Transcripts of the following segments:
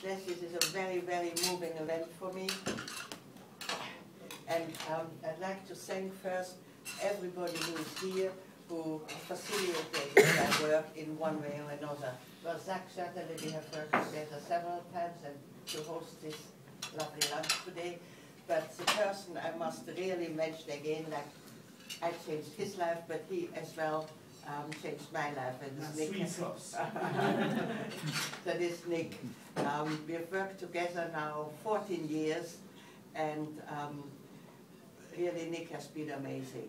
says, this is a very, very moving event for me. And I'd like to thank first everybody who is here, who facilitated my work in one way or another. Well, Zach, certainly we have worked together several times and to host this lovely lunch today. But the person I must really mention again, like I changed his life, but he as well changed my life. And Nic. That is Nic. We have worked together now 14 years, and really Nic has been amazing.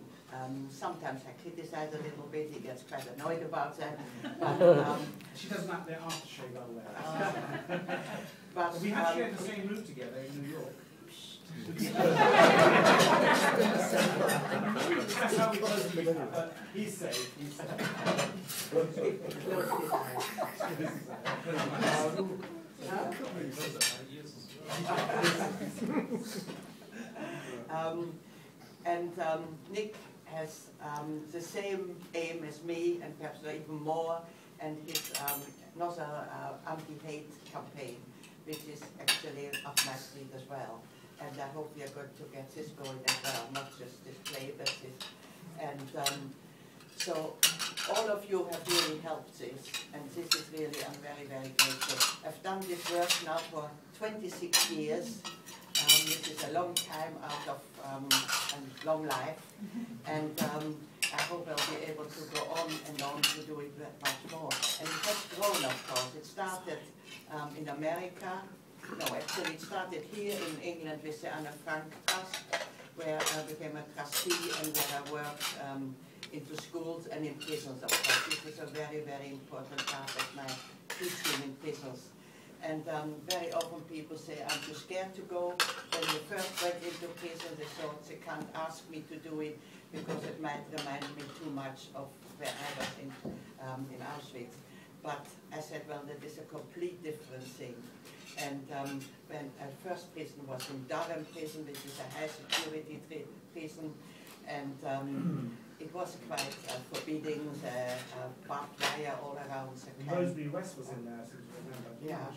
Sometimes I criticize a little bit, he gets quite annoyed about that. But, she doesn't like their aftershave, by the way. But we have shared the same room together in New York. That's how we close the meeting, but he's safe, he's safe. Nic has the same aim as me, and perhaps even more, and his another anti-hate campaign, which is actually up my street as well. And I hope we are going to get this going as well, not just this play, but this. And so all of you have really helped this, and this is really, I'm very, very grateful. I've done this work now for 26 years, which is a long time out of a long life. And I hope I'll be able to go on and on to do it much more. And it has grown, of course. It started in America. No, actually it started here in England with the Anna Frank Trust, where I became a trustee and where I worked into schools and in prisons, of course. This is a very, very important part of my teaching in prisons. And very often people say, I'm too scared to go. When they first went into prison, they thought they can't ask me to do it because it might remind me too much of where I was in Auschwitz. But I said, well, that is a complete different thing. And when our first prison was in Durham prison, which is a high security prison, and it was quite forbidding, barbed wire all around the camp. Rosemary West was in there, so you remember. Yeah.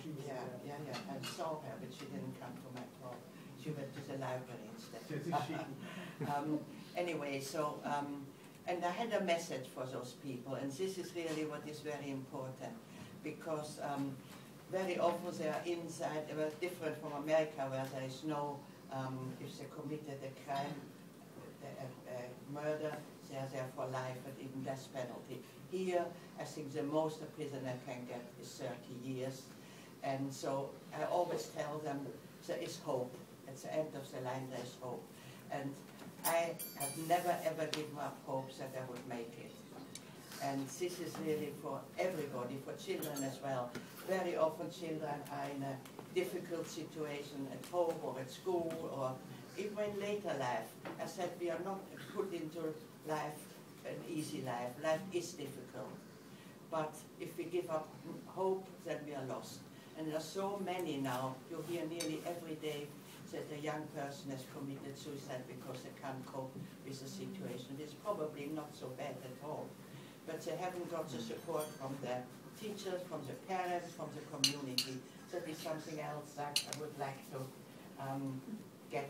I saw her, but she didn't come to my talk. She went to the library instead. Anyway, so, and I had a message for those people, and this is really what is very important, because very often they are inside, they were different from America, where there is no, if they committed a crime, murder, they are there for life and even death penalty. Here, I think the most a prisoner can get is 30 years. And so I always tell them there is hope. At the end of the line, there is hope. And I have never ever given up hopes that I would make it. And this is really for everybody, for children as well. Very often children are in a difficult situation at home or at school or even in later life. I said we are not put into life an easy life. Life is difficult. But if we give up hope, then we are lost. And there are so many now, you hear nearly every day that a young person has committed suicide because they can't cope with the situation. It's probably not so bad at all. But they haven't got the support from the teachers, from the parents, from the community. That is something else that I would like to get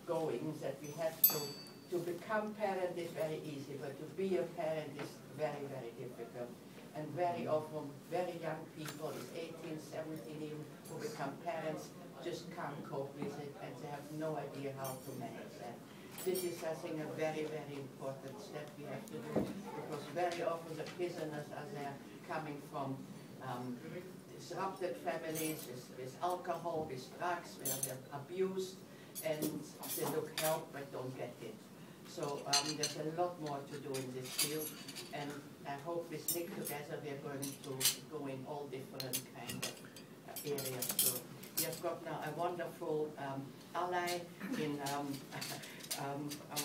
going, that we have to become parent is very easy, but to be a parent is very, very difficult. And very often, very young people, 18, 17 even, who become parents, just can't cope with it, and they have no idea how to manage that. This is, I think, a very, very important step we have to do, because very often the prisoners are there coming from disrupted families, with alcohol, with drugs, where they're abused, and they look help but don't get it. So there's a lot more to do in this field, and I hope with Nic together we are going to go in all different kind of areas. So we have got now a wonderful ally in our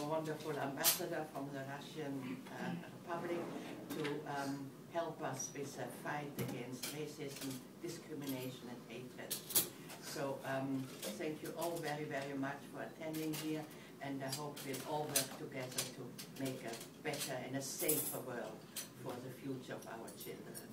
wonderful ambassador from the Russian Republic to help us with the fight against racism, discrimination and hatred. So thank you all very, very much for attending here, and I hope we'll all work together to make a better and a safer world for the future of our children.